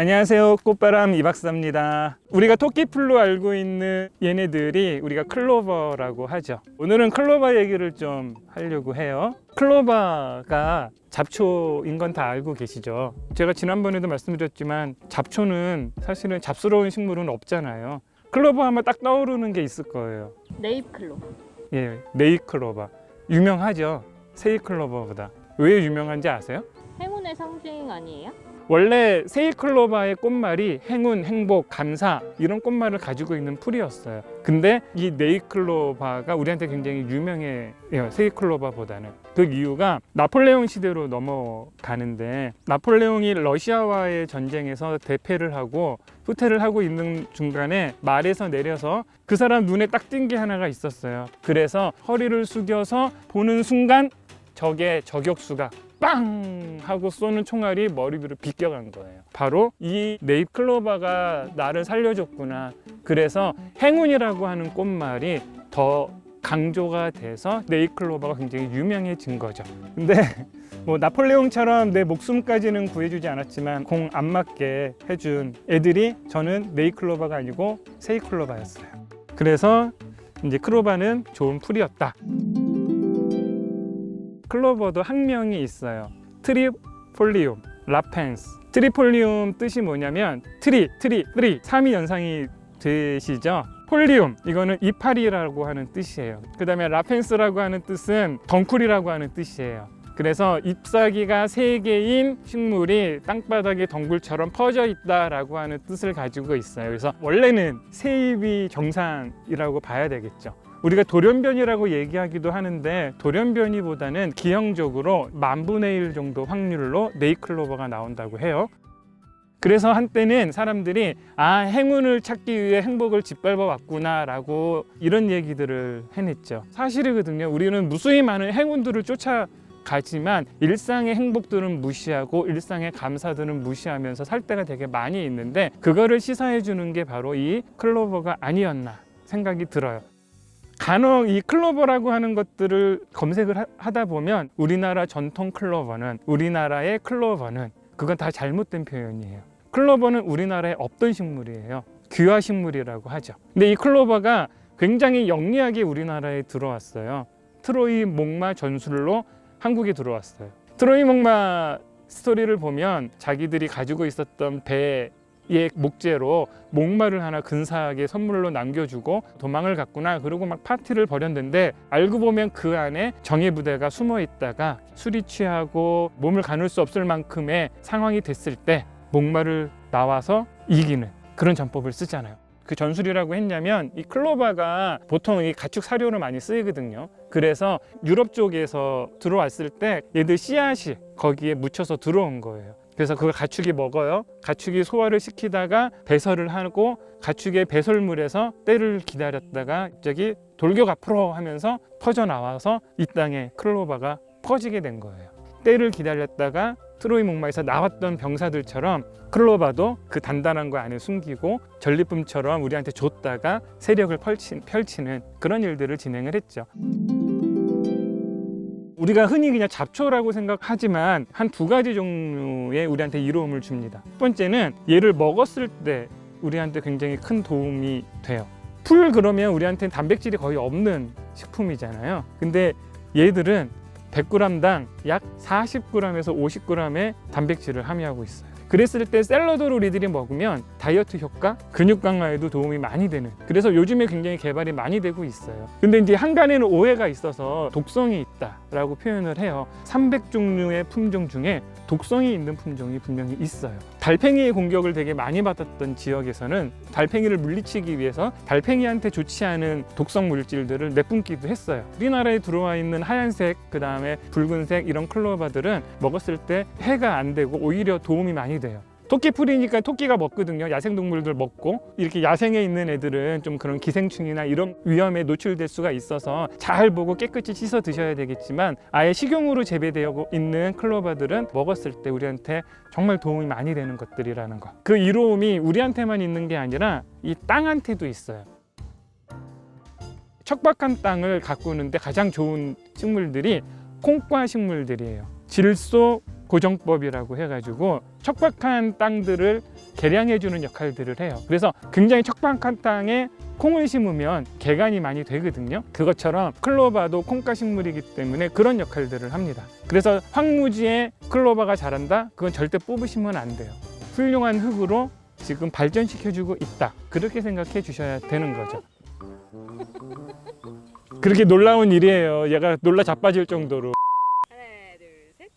안녕하세요. 꽃바람 이박사입니다. 우리가 토끼풀로 알고 있는 얘네들이 우리가 클로버라고 하죠. 오늘은 클로버 얘기를 좀 하려고 해요. 클로버가 잡초인 건 다 알고 계시죠? 제가 지난번에도 말씀드렸지만 잡초는 사실은 잡스러운 식물은 없잖아요. 클로버 하면 딱 떠오르는 게 있을 거예요. 네잎클로버. 예, 네잎클로버. 유명하죠? 세잎클로버보다. 왜 유명한지 아세요? 행운의 상징 아니에요? 원래 세잎클로버의 꽃말이 행운, 행복, 감사 이런 꽃말을 가지고 있는 풀이었어요. 근데 이 네잎클로버가 우리한테 굉장히 유명해요. 세잎클로버보다는. 그 이유가 나폴레옹 시대로 넘어가는데 나폴레옹이 러시아와의 전쟁에서 대패를 하고 후퇴를 하고 있는 중간에 말에서 내려서 그 사람 눈에 딱 띈 게 하나가 있었어요. 그래서 허리를 숙여서 보는 순간 적의 저격수가 빵! 하고 쏘는 총알이 머리 위로 비껴간 거예요. 바로 이 네잎클로버가 나를 살려줬구나. 그래서 행운이라고 하는 꽃말이 더 강조가 돼서 네잎클로버가 굉장히 유명해진 거죠. 근데 뭐 나폴레옹처럼 내 목숨까지는 구해주지 않았지만 공 안 맞게 해준 애들이 저는 네잎클로버가 아니고 세잎클로버였어요. 그래서 이제 클로버는 좋은 풀이었다. 클로버도 학명이 있어요. 트리폴리움, 라펜스. 트리폴리움 뜻이 뭐냐면 트리, 3이 연상이 되시죠? 폴리움, 이거는 이파리라고 하는 뜻이에요. 그 다음에 라펜스라고 하는 뜻은 덩쿨이라고 하는 뜻이에요. 그래서 잎사귀가 3개인 식물이 땅바닥에 덩굴처럼 퍼져 있다라고 하는 뜻을 가지고 있어요. 그래서 원래는 세잎이 정상이라고 봐야 되겠죠. 우리가 돌연변이라고 얘기하기도 하는데 돌연변이보다는 기형적으로 10,000분의 1 정도 확률로 네잎클로버가 나온다고 해요. 그래서 한때는 사람들이 행운을 찾기 위해 행복을 짓밟아 왔구나 라고 이런 얘기들을 해냈죠. 사실이거든요. 우리는 무수히 많은 행운들을 쫓아가지만 일상의 행복들은 무시하고 일상의 감사들은 무시하면서 살 때가 되게 많이 있는데 그거를 시사해 주는 게 바로 이 클로버가 아니었나 생각이 들어요. 간혹 이 클로버라고 하는 것들을 검색을 하다 보면 우리나라 전통 클로버는 우리나라의 클로버는 그건 다 잘못된 표현이에요. 클로버는 우리나라에 없던 식물이에요. 귀화 식물이라고 하죠. 근데 이 클로버가 굉장히 영리하게 우리나라에 들어왔어요. 트로이 목마 전술로 한국에 들어왔어요. 트로이 목마 스토리를 보면 자기들이 가지고 있었던 배의 목재로 목마를 하나 근사하게 선물로 남겨주고 도망을 갔구나. 그리고 막 파티를 벌였는데 알고 보면 그 안에 정예 부대가 숨어 있다가 술이 취하고 몸을 가눌 수 없을 만큼의 상황이 됐을 때 목마를 나와서 이기는 그런 전법을 쓰잖아요. 그 전술이라고 했냐면 이 클로버가 보통 이 가축 사료로 많이 쓰이거든요. 그래서 유럽 쪽에서 들어왔을 때 얘들 씨앗이 거기에 묻혀서 들어온 거예요. 그래서 그걸 가축이 먹어요. 가축이 소화를 시키다가 배설을 하고 가축의 배설물에서 때를 기다렸다가 갑자기 돌격 앞으로 하면서 퍼져나와서 이 땅에 클로버가 퍼지게 된 거예요. 때를 기다렸다가 트로이 목마에서 나왔던 병사들처럼 클로버도 그 단단한 거 안에 숨기고 전리품처럼 우리한테 줬다가 세력을 펼치는 그런 일들을 진행을 했죠. 우리가 흔히 그냥 잡초라고 생각하지만 한 2가지 종류의 우리한테 이로움을 줍니다. 첫 번째는 얘를 먹었을 때 우리한테 굉장히 큰 도움이 돼요. 풀 그러면 우리한테는 단백질이 거의 없는 식품이잖아요. 근데 얘들은 100g당 약 40g에서 50g의 단백질을 함유하고 있어요. 그랬을 때 샐러드로 우리들이 먹으면 다이어트 효과, 근육 강화에도 도움이 많이 되는, 그래서 요즘에 굉장히 개발이 많이 되고 있어요. 근데 이제 한간에는 오해가 있어서 독성이 있다라고 표현을 해요. 300종류의 품종 중에 독성이 있는 품종이 분명히 있어요. 달팽이의 공격을 되게 많이 받았던 지역에서는 달팽이를 물리치기 위해서 달팽이한테 좋지 않은 독성 물질들을 내뿜기도 했어요. 우리나라에 들어와 있는 하얀색, 그 다음에 붉은색 이런 클로버들은 먹었을 때 해가 안 되고 오히려 도움이 많이 돼요. 토끼풀이니까 토끼가 먹거든요. 야생동물들 먹고 이렇게 야생에 있는 애들은 좀 그런 기생충이나 이런 위험에 노출될 수가 있어서 잘 보고 깨끗이 씻어 드셔야 되겠지만 아예 식용으로 재배되어 있는 클로버들은 먹었을 때 우리한테 정말 도움이 많이 되는 것들이라는 거. 그 이로움이 우리한테만 있는 게 아니라 이 땅한테도 있어요. 척박한 땅을 가꾸는데 가장 좋은 식물들이 콩과 식물들이에요. 질소 고정법이라고 해가지고 척박한 땅들을 개량해주는 역할들을 해요. 그래서 굉장히 척박한 땅에 콩을 심으면 개간이 많이 되거든요. 그것처럼 클로바도 콩가 식물이기 때문에 그런 역할들을 합니다. 그래서 황무지에 클로바가 자란다? 그건 절대 뽑으시면 안 돼요. 훌륭한 흙으로 지금 발전시켜주고 있다. 그렇게 생각해 주셔야 되는 거죠. 그렇게 놀라운 일이에요. 얘가 놀라 자빠질 정도로. 하나, 둘, 셋.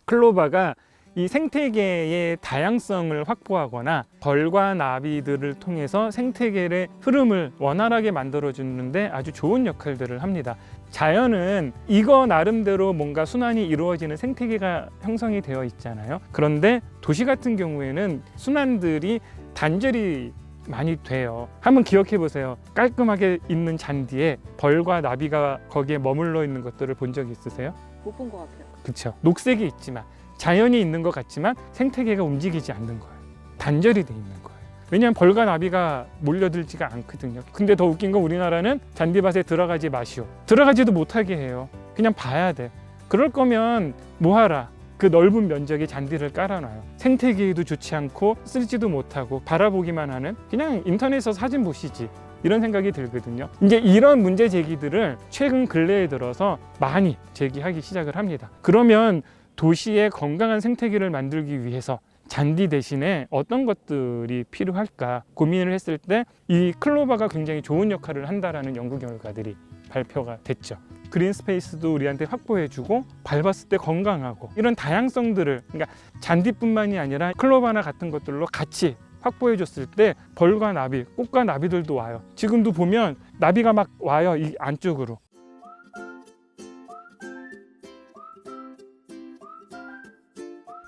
클로바가 이 생태계의 다양성을 확보하거나 벌과 나비들을 통해서 생태계의 흐름을 원활하게 만들어주는데 아주 좋은 역할들을 합니다. 자연은 이거 나름대로 뭔가 순환이 이루어지는 생태계가 형성이 되어 있잖아요. 그런데 도시 같은 경우에는 순환들이 단절이 많이 돼요. 한번 기억해 보세요. 깔끔하게 있는 잔디에 벌과 나비가 거기에 머물러 있는 것들을 본 적 있으세요? 못 본 것 같아요. 그렇죠. 녹색이 있지만 자연이 있는 것 같지만 생태계가 움직이지 않는 거예요. 단절이 돼 있는 거예요. 왜냐하면 벌과 나비가 몰려들지가 않거든요. 근데 더 웃긴 건 우리나라는 잔디밭에 들어가지 마시오. 들어가지도 못하게 해요. 그냥 봐야 돼. 그럴 거면 뭐하라. 그 넓은 면적에 잔디를 깔아놔요. 생태계에도 좋지 않고 쓰지도 못하고 바라보기만 하는, 그냥 인터넷에서 사진 보시지, 이런 생각이 들거든요. 이제 이런 문제 제기들을 최근 근래에 들어서 많이 제기하기 시작을 합니다. 그러면 도시의 건강한 생태계를 만들기 위해서 잔디 대신에 어떤 것들이 필요할까 고민을 했을 때 이 클로바가 굉장히 좋은 역할을 한다라는 연구 결과들이 발표가 됐죠. 그린 스페이스도 우리한테 확보해주고 밟았을 때 건강하고, 이런 다양성들을, 그러니까 잔디뿐만이 아니라 클로바나 같은 것들로 같이 확보해 줬을 때 벌과 나비, 꽃과 나비들도 와요. 지금도 보면 나비가 막 와요, 이 안쪽으로.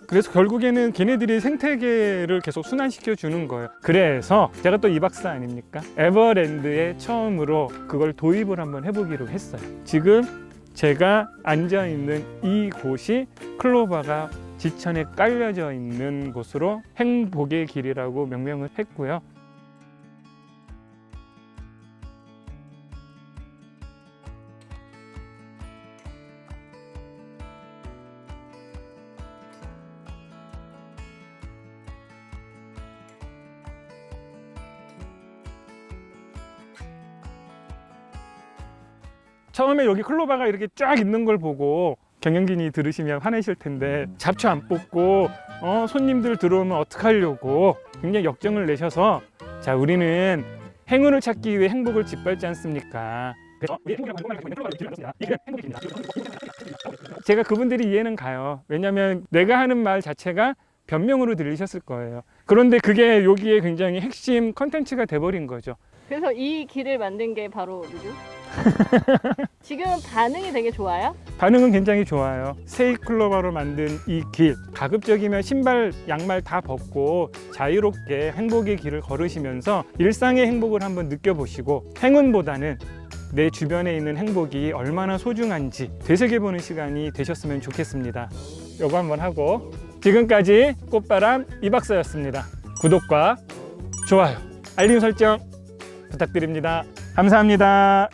그래서 결국에는 걔네들이 생태계를 계속 순환시켜 주는 거예요. 그래서 제가 또 이 박사 아닙니까? 에버랜드에 처음으로 그걸 도입을 한번 해보기로 했어요. 지금 제가 앉아 있는 이곳이 클로바가 지천에 깔려져 있는 곳으로 행복의 길이라고 명명을 했고요. 처음에 여기 클로바가 이렇게 쫙 있는 걸 보고 경영진이 들으시면 화내실 텐데, 잡초 안 뽑고 손님들 들어오면 어떡하려고 굉장히 역정을 내셔서, 자, 우리는 행운을 찾기 위해 행복을 짓밟지 않습니까? 제가 그분들이 이해는 가요. 왜냐하면 내가 하는 말 자체가 변명으로 들리셨을 거예요. 그런데 그게 여기에 굉장히 핵심 컨텐츠가 돼버린 거죠. 그래서 이 길을 만든 게 바로 누구? 지금 반응이 되게 좋아요? 반응은 굉장히 좋아요. 세이클로바로 만든 이 길, 가급적이면 신발, 양말 다 벗고 자유롭게 행복의 길을 걸으시면서 일상의 행복을 한번 느껴보시고, 행운보다는 내 주변에 있는 행복이 얼마나 소중한지 되새겨보는 시간이 되셨으면 좋겠습니다. 요거 한번 하고, 지금까지 꽃바람 이박사였습니다. 구독과 좋아요, 알림 설정 부탁드립니다. 감사합니다.